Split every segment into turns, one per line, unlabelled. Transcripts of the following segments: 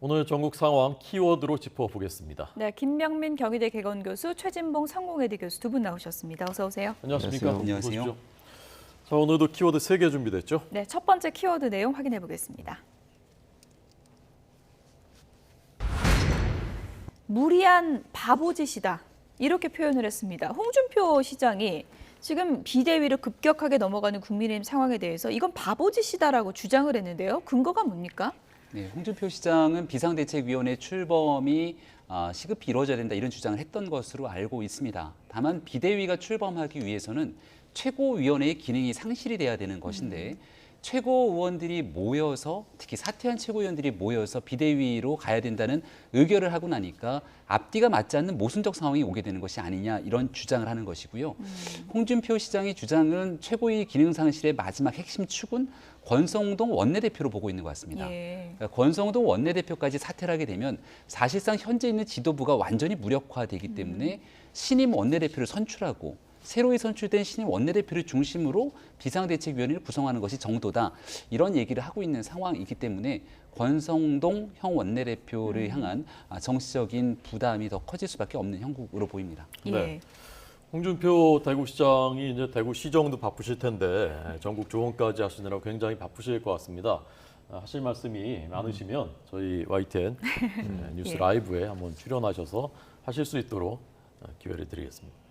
오늘 전국 상황 키워드로 짚어보겠습니다.
네, 김명민 경희대 개건교수, 최진봉 성공회대 교수 두 분 나오셨습니다. 어서 오세요.
안녕하십니까?
안녕하세요.
보시죠. 자, 오늘도 키워드 3개 준비됐죠?
네, 첫 번째 키워드 내용 확인해 보겠습니다. 무리한 바보짓이다. 이렇게 표현을 했습니다. 홍준표 시장이 지금 비대위로 급격하게 넘어가는 국민의힘 상황에 대해서 이건 바보짓이다라고 주장을 했는데요. 근거가 뭡니까?
네, 홍준표 시장은 비상대책위원회 출범이 시급히 이루어져야 된다 이런 주장을 했던 것으로 알고 있습니다. 다만 비대위가 출범하기 위해서는 최고위원회의 기능이 상실이 돼야 되는 것인데 최고의원들이 모여서 특히 사퇴한 최고위원들이 모여서 비대위로 가야 된다는 의결을 하고 나니까 앞뒤가 맞지 않는 모순적 상황이 오게 되는 것이 아니냐 이런 주장을 하는 것이고요. 홍준표 시장의 주장은 최고위 기능 상실의 마지막 핵심 축은 권성동 원내대표로 보고 있는 것 같습니다. 그러니까 권성동 원내대표까지 사퇴를 하게 되면 사실상 현재 있는 지도부가 완전히 무력화되기 때문에 신임 원내대표를 선출하고 새로이 선출된 신임 원내대표를 중심으로 비상대책위원회를 구성하는 것이 정도다. 이런 얘기를 하고 있는 상황이기 때문에 권성동 형 원내대표를 향한 정치적인 부담이 더 커질 수밖에 없는 형국으로 보입니다.
네. 홍준표 대구시장이 이제 대구시정도 바쁘실 텐데 전국 조언까지 하시느라고 굉장히 바쁘실 것 같습니다. 하실 말씀이 많으시면 저희 YTN 뉴스 라이브에 한번 출연하셔서 하실 수 있도록 기회를 드리겠습니다.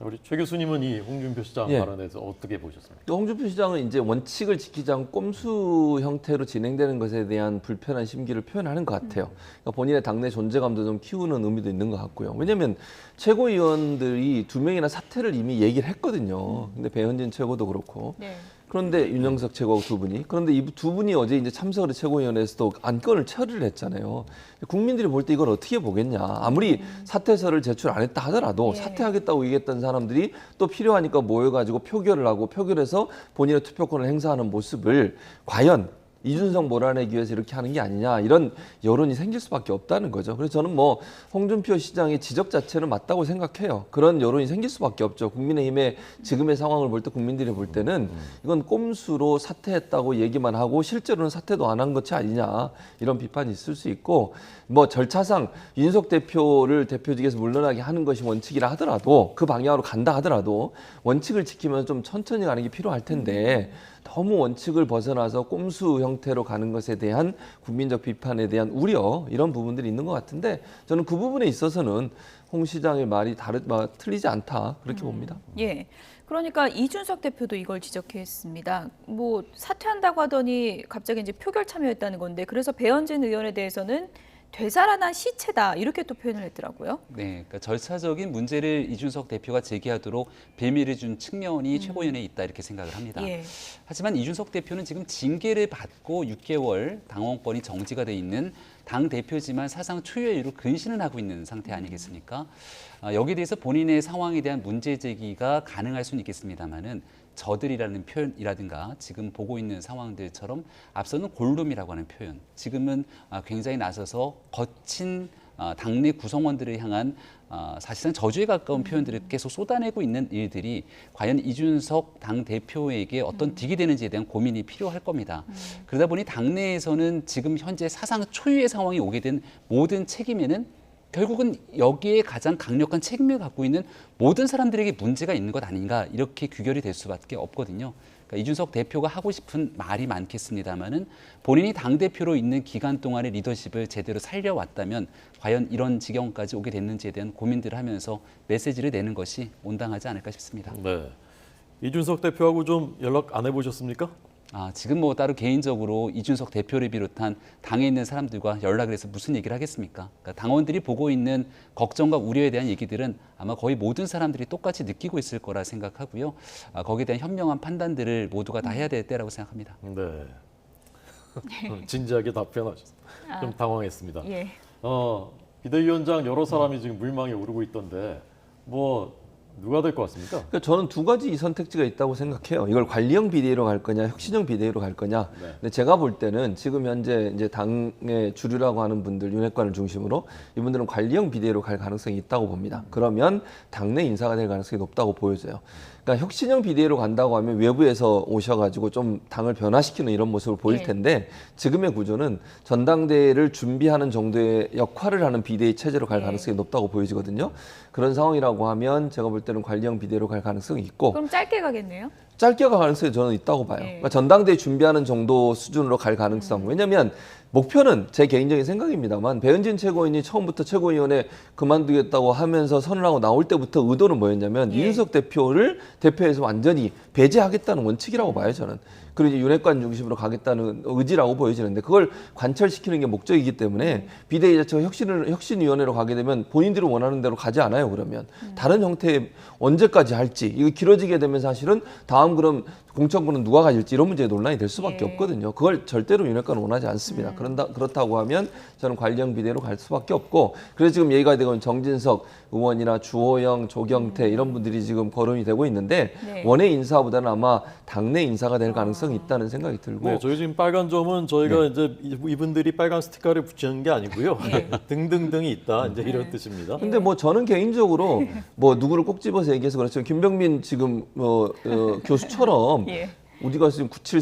우리 최 교수님은 이 홍준표 시장 발언에서 어떻게 보셨습니까?
또 홍준표 시장은 이제 원칙을 지키지 않고 꼼수 형태로 진행되는 것에 대한 불편한 심기를 표현하는 것 같아요. 그러니까 본인의 당내 존재감도 좀 키우는 의미도 있는 것 같고요. 왜냐하면 최고위원들이 2명이나 사퇴를 이미 얘기를 했거든요. 근데 배현진 최고도 그렇고.
네.
그런데 윤영석 최고하고 두 분이. 그런데 이 두 분이 어제 이제 참석을 최고위원회에서도 안건을 처리를 했잖아요. 국민들이 볼 때 이걸 어떻게 보겠냐. 아무리 사퇴서를 제출 안 했다 하더라도 사퇴하겠다고 얘기했던 사람들이 또 필요하니까 모여가지고 표결을 하고 표결해서 본인의 투표권을 행사하는 모습을 과연 이준석 몰아내기 위해서 이렇게 하는 게 아니냐 이런 여론이 생길 수밖에 없다는 거죠. 그래서 저는 뭐 홍준표 시장의 지적 자체는 맞다고 생각해요. 그런 여론이 생길 수밖에 없죠. 국민의힘의 지금의 상황을 볼 때 국민들이 볼 때는 이건 꼼수로 사퇴했다고 얘기만 하고 실제로는 사퇴도 안 한 것이 아니냐 이런 비판이 있을 수 있고 뭐 절차상 윤석 대표를 대표직에서 물러나게 하는 것이 원칙이라 하더라도 그 방향으로 간다 하더라도 원칙을 지키면 좀 천천히 가는 게 필요할 텐데 너무 원칙을 벗어나서 꼼수 형태로 가는 것에 대한 국민적 비판에 대한 우려 이런 부분들이 있는 것 같은데 저는 그 부분에 있어서는 홍 시장의 말이 틀리지 않다 그렇게 봅니다.
예. 그러니까 이준석 대표도 이걸 지적했습니다. 뭐 사퇴한다고 하더니 갑자기 이제 표결 참여했다는 건데 그래서 배현진 의원에 대해서는 되살아난 시체다 이렇게 또 표현을 했더라고요.
네, 그러니까 절차적인 문제를 이준석 대표가 제기하도록 빌미를 준 측면이 최고위원회에 있다 이렇게 생각을 합니다. 하지만 이준석 대표는 지금 징계를 받고 6개월 당원권이 정지가 돼 있는 당 대표지만 사상 초유의 이유로 근신을 하고 있는 상태 아니겠습니까? 여기에 대해서 본인의 상황에 대한 문제 제기가 가능할 수는 있겠습니다만은 저들이라는 표현이라든가 지금 보고 있는 상황들처럼 앞서는 골룸이라고 하는 표현, 지금은 굉장히 나서서 거친 당내 구성원들을 향한 사실상 저주에 가까운 표현들을 계속 쏟아내고 있는 일들이 과연 이준석 당대표에게 어떤 득이 되는지에 대한 고민이 필요할 겁니다. 그러다 보니 당내에서는 지금 현재 사상 초유의 상황이 오게 된 모든 책임에는 결국은 여기에 가장 강력한 책임을 갖고 있는 모든 사람들에게 문제가 있는 것 아닌가 이렇게 규결이 될 수밖에 없거든요. 그러니까 이준석 대표가 하고 싶은 말이 많겠습니다마는 본인이 당대표로 있는 기간 동안의 리더십을 제대로 살려왔다면 과연 이런 지경까지 오게 됐는지에 대한 고민들을 하면서 메시지를 내는 것이 온당하지 않을까 싶습니다.
네. 이준석 대표하고 좀 연락 안 해보셨습니까?
지금 뭐 따로 개인적으로 이준석 대표를 비롯한 당에 있는 사람들과 연락을 해서 무슨 얘기를 하겠습니까? 그러니까 당원들이 보고 있는 걱정과 우려에 대한 얘기들은 아마 거의 모든 사람들이 똑같이 느끼고 있을 거라 생각하고요. 거기에 대한 현명한 판단들을 모두가 다 해야 될 때라고 생각합니다.
네. 진지하게 답변하셨습니다. 좀 당황했습니다.
예.
비대위원장 여러 사람이 지금 물망에 오르고 있던데 뭐 누가 될 것 같습니까?
그러니까 저는 두 가지 선택지가 있다고 생각해요. 이걸 관리형 비대위로 갈 거냐, 혁신형 비대위로 갈 거냐.
네.
근데 제가 볼 때는 지금 현재 이제 당의 주류라고 하는 분들, 윤핵관을 중심으로 이분들은 관리형 비대위로 갈 가능성이 있다고 봅니다. 그러면 당내 인사가 될 가능성이 높다고 보여져요. 그러니까 혁신형 비대위로 간다고 하면 외부에서 오셔가지고 좀 당을 변화시키는 이런 모습을 보일 텐데 지금의 구조는 전당대회를 준비하는 정도의 역할을 하는 비대위 체제로 갈 가능성이 높다고 보여지거든요. 그런 상황이라고 하면 제가 볼 때는 관리형 비대위로 갈 가능성이 있고
그럼 짧게 가겠네요.
짧게 갈 가능성이 저는 있다고 봐요. 그러니까 전당대회 준비하는 정도 수준으로 갈 가능성. 왜냐하면 목표는 제 개인적인 생각입니다만 배현진 최고위원이 처음부터 최고위원회 그만두겠다고 하면서 선을 하고 나올 때부터 의도는 뭐였냐면 이준석 대표를 대표에서 완전히 배제하겠다는 원칙이라고 봐요, 저는. 그리고 이제 윤핵관 중심으로 가겠다는 의지라고 보여지는데 그걸 관철시키는 게 목적이기 때문에 비대위 자체가 혁신위원회로 가게 되면 본인들이 원하는 대로 가지 않아요, 그러면. 다른 형태의 언제까지 할지, 이거 길어지게 되면 사실은 다음 그럼 공천권은 누가 가질지 이런 문제에 논란이 될 수밖에 없거든요. 그걸 절대로 윤핵관은 원하지 않습니다. 그렇다고 하면 저는 관리형 비대위로 갈 수밖에 없고 그래서 지금 얘기가 되고 정진석 의원이나 주호영, 조경태 이런 분들이 지금 거론이 되고 있는데 원외 인사보다는 아마 당내 인사가 될 가능성이 있다는 생각이 들고
네, 저희 지금 빨간 점은 저희가 이제 이분들이 빨간 스티커를 붙이는 게 아니고요. 등등등이 있다 이제 이런 뜻입니다.
근데 뭐 저는 개인적으로 뭐 누구를 꼭 집어서 얘기해서 그렇지만 김병민 지금 교수처럼 우리가 지금 97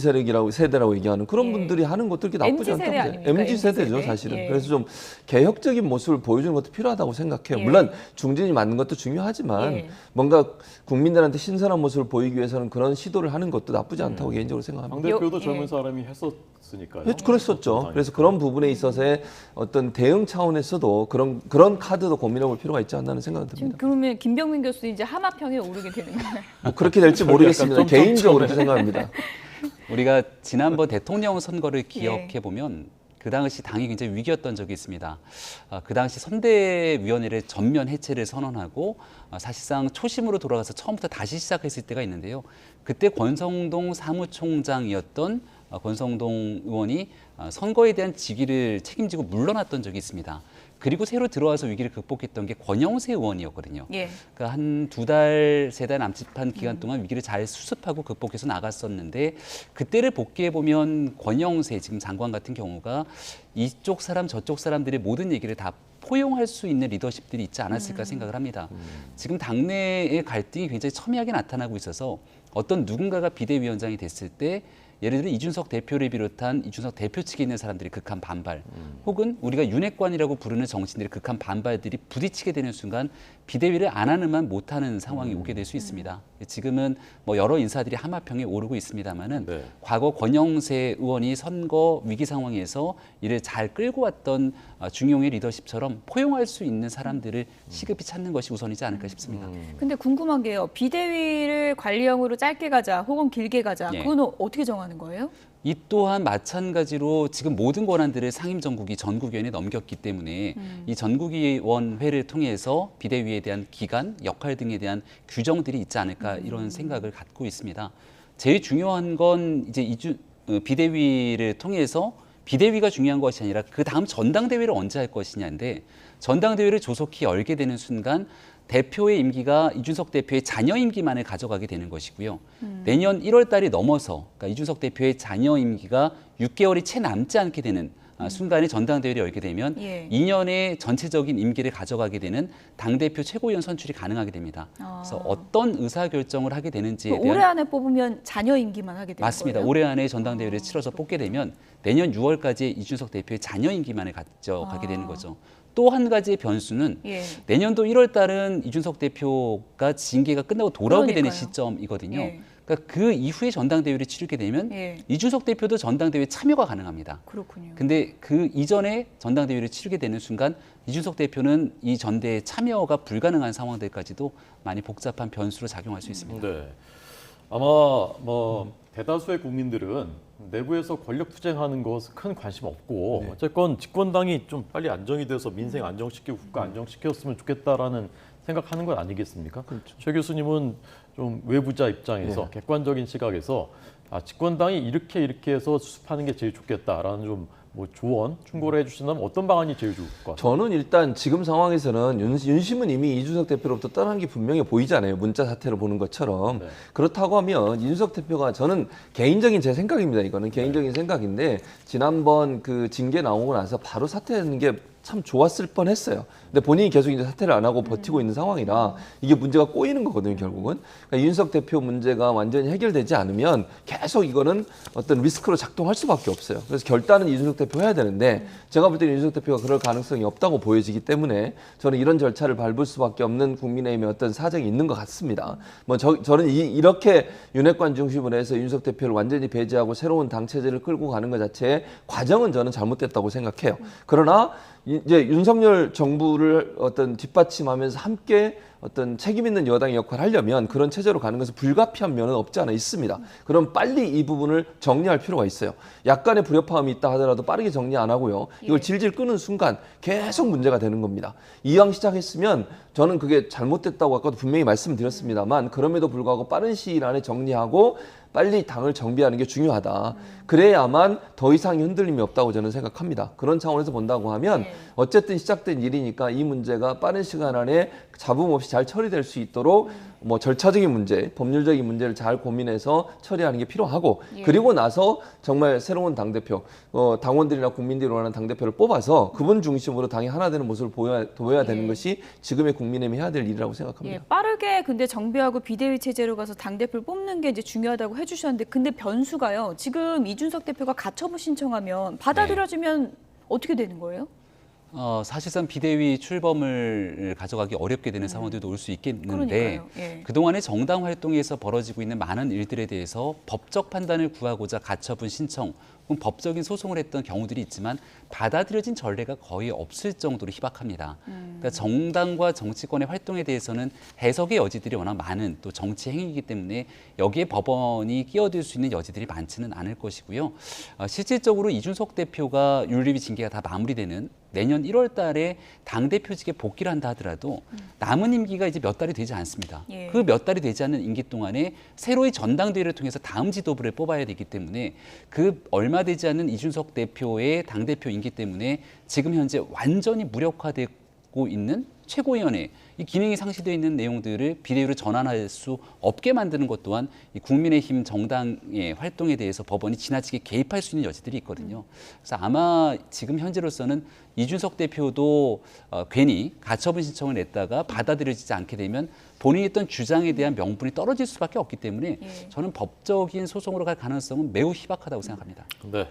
세대라고 얘기하는 그런 분들이 하는 것도 그렇게 나쁘지
MZ 세대
않다고
아닙니까?
생각해요. MZ 세대죠,
세대?
사실은. 그래서 좀 개혁적인 모습을 보여주는 것도 필요하다고 생각해요. 물론 중진이 맞는 것도 중요하지만 뭔가 국민들한테 신선한 모습을 보이기 위해서는 그런 시도를 하는 것도 나쁘지 않다고 개인적으로 생각합니다.
당 대표도 젊은 사람이 했었으니까요.
그랬었죠. 그래서 그런 부분에 있어서의 어떤 대응 차원에서도 그런 카드도 고민해볼 필요가 있지 않나는 생각이
지금
듭니다.
그러면 김병민 교수 이제 하마평에 오르게 되는 거예요.
뭐 그렇게 될지 모르겠습니다. 개인적으로 그렇게 생각합니다.
우리가 지난번 대통령 선거를 기억해 보면 그 당시 당이 굉장히 위기였던 적이 있습니다. 그 당시 선대위원회를 전면 해체를 선언하고 사실상 초심으로 돌아가서 처음부터 다시 시작했을 때가 있는데요. 그때 권성동 사무총장이었던 권성동 의원이 선거에 대한 직위를 책임지고 물러났던 적이 있습니다. 그리고 새로 들어와서 위기를 극복했던 게 권영세 의원이었거든요. 그러니까 한 2달, 3달 남짓한 기간 동안 위기를 잘 수습하고 극복해서 나갔었는데 그때를 복귀해 보면 권영세 지금 장관 같은 경우가 이쪽 사람 저쪽 사람들의 모든 얘기를 다 포용할 수 있는 리더십들이 있지 않았을까 생각을 합니다. 지금 당내의 갈등이 굉장히 첨예하게 나타나고 있어서 어떤 누군가가 비대위원장이 됐을 때 예를 들어 이준석 대표를 비롯한 이준석 대표 측에 있는 사람들이 극한 반발 혹은 우리가 윤핵관이라고 부르는 정치인들의 극한 반발들이 부딪히게 되는 순간 비대위를 안 하는 만 못하는 상황이 오게 될 수 있습니다. 지금은 뭐 여러 인사들이 하마평에 오르고 있습니다만은 과거 권영세 의원이 선거 위기 상황에서 이를 잘 끌고 왔던 중용의 리더십처럼 포용할 수 있는 사람들을 시급히 찾는 것이 우선이지 않을까 싶습니다.
근데 궁금한 게요. 비대위를 관리형으로 짧게 가자 혹은 길게 가자. 그건 어떻게 정하는 거예요?
이 또한 마찬가지로 지금 모든 권한들을 상임정국이 전국위원회에 넘겼기 때문에 이 전국위원회를 통해서 비대위에 대한 기간, 역할 등에 대한 규정들이 있지 않을까 이런 생각을 갖고 있습니다. 제일 중요한 건 이제 비대위를 통해서 비대위가 중요한 것이 아니라 그 다음 전당대회를 언제 할 것이냐인데 전당대회를 조속히 열게 되는 순간 대표의 임기가 이준석 대표의 자녀 임기만을 가져가게 되는 것이고요. 내년 1월 달이 넘어서 그러니까 이준석 대표의 자녀 임기가 6개월이 채 남지 않게 되는 순간에 전당대회를 열게 되면 2년의 전체적인 임기를 가져가게 되는 당대표 최고위원 선출이 가능하게 됩니다. 그래서 어떤 의사결정을 하게 되는지에 대한
올해 안에 뽑으면 자녀 임기만 하게 되는
맞습니다.
거예요?
올해 안에 전당대회를 치러서 뽑게 되면 내년 6월까지 이준석 대표의 자녀 임기만을 가져가게 되는 거죠. 또 한 가지의 변수는 내년도 1월 달은 이준석 대표가 징계가 끝나고 돌아오게 되는 시점이거든요. 그러니까 그 이후에 전당대회를 치르게 되면 이준석 대표도 전당대회 참여가 가능합니다.
그렇군요.
근데 그 이전에 전당대회를 치르게 되는 순간 이준석 대표는 이 전대에 참여가 불가능한 상황들까지도 많이 복잡한 변수로 작용할 수 있습니다.
네. 아마 뭐 대다수의 국민들은 내부에서 권력 투쟁하는 것은 큰 관심 없고 어쨌건 집권당이 좀 빨리 안정이 돼서 민생 안정시키고 국가 안정시켰으면 좋겠다라는 생각하는 건 아니겠습니까? 최 교수님은 좀 외부자 입장에서 객관적인 시각에서 집권당이 이렇게 해서 수습하는 게 제일 좋겠다라는 좀 뭐 조언, 충고를 해주신다면 어떤 방안이 제일 좋을 것 같아요?
저는 일단 지금 상황에서는 윤심은 이미 이준석 대표로부터 떠난 게 분명히 보이잖아요. 문자 사태를 보는 것처럼.
네.
그렇다고 하면 이준석 대표가 저는 개인적인 제 생각입니다. 이거는 개인적인 생각인데 지난번 그 징계 나오고 나서 바로 사퇴하는 게 참 좋았을 뻔했어요. 근데 본인이 계속 이제 사퇴를 안 하고 버티고 있는 상황이라 이게 문제가 꼬이는 거거든요, 결국은. 그러니까 이준석 대표 문제가 완전히 해결되지 않으면 계속 이거는 어떤 리스크로 작동할 수밖에 없어요. 그래서 결단은 이준석 대표 해야 되는데 제가 볼 때는 이준석 대표가 그럴 가능성이 없다고 보여지기 때문에 저는 이런 절차를 밟을 수밖에 없는 국민의힘의 어떤 사정이 있는 것 같습니다. 뭐 저는 이렇게 윤핵관 중심으로 해서 이준석 대표를 완전히 배제하고 새로운 당 체제를 끌고 가는 것 자체의 과정은 저는 잘못됐다고 생각해요. 그러나 이제 윤석열 정부를 어떤 뒷받침하면서 함께 어떤 책임 있는 여당의 역할을 하려면 그런 체제로 가는 것은 불가피한 면은 없지 않아 있습니다. 그럼 빨리 이 부분을 정리할 필요가 있어요. 약간의 불협화음이 있다 하더라도 빠르게 정리 안 하고요. 이걸 질질 끄는 순간 계속 문제가 되는 겁니다. 이왕 시작했으면 저는 그게 잘못됐다고 아까도 분명히 말씀드렸습니다만 그럼에도 불구하고 빠른 시일 안에 정리하고 빨리 당을 정비하는 게 중요하다. 그래야만 더 이상의 흔들림이 없다고 저는 생각합니다. 그런 차원에서 본다고 하면 어쨌든 시작된 일이니까 이 문제가 빠른 시간 안에 잡음 없이 잘 처리될 수 있도록 뭐 절차적인 문제, 법률적인 문제를 잘 고민해서 처리하는 게 필요하고 그리고 나서 정말 새로운 당대표, 당원들이나 국민들이 원하는 당대표를 뽑아서 그분 중심으로 당이 하나 되는 모습을 보여야 되는 것이 지금의 국민의힘이 해야 될 일이라고 생각합니다.
빠르게 근데 정비하고 비대위 체제로 가서 당대표를 뽑는 게 이제 중요하다고 해주셨는데 근데 변수가요. 지금 이준석 대표가 가처분 신청하면 받아들여지면 어떻게 되는 거예요?
사실상 비대위 출범을 가져가기 어렵게 되는 상황들도 올 수 있겠는데
그러니까요.
그동안의 정당 활동에서 벌어지고 있는 많은 일들에 대해서 법적 판단을 구하고자 가처분 신청 혹은 법적인 소송을 했던 경우들이 있지만 받아들여진 전례가 거의 없을 정도로 희박합니다. 그러니까 정당과 정치권의 활동에 대해서는 해석의 여지들이 워낙 많은 또 정치 행위이기 때문에 여기에 법원이 끼어들 수 있는 여지들이 많지는 않을 것이고요. 실질적으로 이준석 대표가 윤리위 징계가 다 마무리되는 내년 1월 달에 당대표직에 복귀를 한다 하더라도 남은 임기가 이제 몇 달이 되지 않습니다. 그 몇 달이 되지 않는 임기 동안에 새로이 전당대회를 통해서 다음 지도부를 뽑아야 되기 때문에 그 얼마 되지 않는 이준석 대표의 당대표 임기 때문에 지금 현재 완전히 무력화되고 있는 최고위원회 이 기능이 상실되어 있는 내용들을 비대위로 전환할 수 없게 만드는 것 또한 이 국민의힘 정당의 활동에 대해서 법원이 지나치게 개입할 수 있는 여지들이 있거든요. 그래서 아마 지금 현재로서는 이준석 대표도 괜히 가처분 신청을 냈다가 받아들여지지 않게 되면 본인이 했던 주장에 대한 명분이 떨어질 수밖에 없기 때문에 저는 법적인 소송으로 갈 가능성은 매우 희박하다고 생각합니다.
네.